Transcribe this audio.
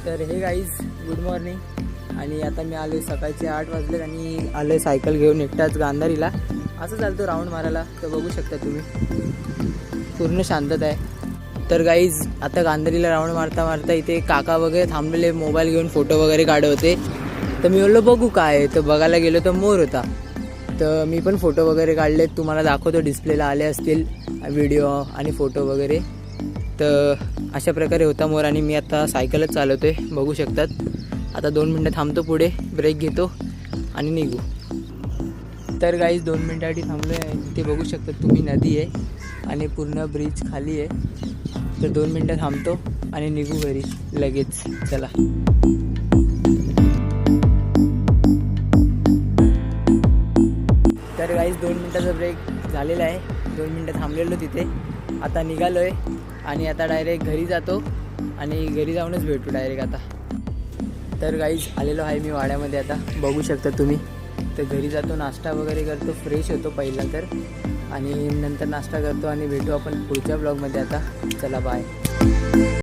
तर हे guys good morning. आणि आता मी आलो आहे सकाळचे 8 वाजलेत आणि आलो आहे सायकल घेऊन एकटाच गांधारीला. असं चालतो राऊंड मारायला. तर बघू शकता तुम्ही पूर्ण शांतता आहे. तर गाईज आता गांधारीला राऊंड मारता मारता इथे काका वगैरे थांबलेले मोबाईल घेऊन फोटो वगैरे काढत होते. तर मी बोललो बघू काय आहे. तर बघायला गेलो तर मोर होता. तर मी पण फोटो वगैरे काढले, तुम्हाला दाखवतो. डिस्प्लेला आले असतील व्हिडिओ आणि फोटो वगैरे. तर अशा प्रकारे होता मोर. आणि मी आता सायकलच चालवतो आहे बघू शकतात. आता 2 मिनटं थांबतो, पुढे ब्रेक घेतो आणि निघू. तर गाईज 2 मिनटासाठी थांबलो आहे. इथे बघू शकतात तुम्ही नदी आहे आणि पूर्ण ब्रिज खाली आहे. तर 2 मिनटं थांबतो आणि निघू घरी लगेच. चला. तर गाईज 2 मिनटाचा ब्रेक झालेला आहे. 2 मिनटं थांबलेलो तिथे. आता निघालो आहे आणि आता डायरेक्ट घरी जातो आणि घरी जाऊनच भेटू डायरेक्ट आता. तर गाईज आलेलो आहे मी वाड्यामध्ये. आता बघू शकता तुम्ही. तर घरी जातो, नाश्ता वगैरे करतो, फ्रेश होतो पहिला तर, आणि नंतर नाश्ता करतो आणि भेटू आपण पुढच्या ब्लॉगमध्ये. आता चला बाय.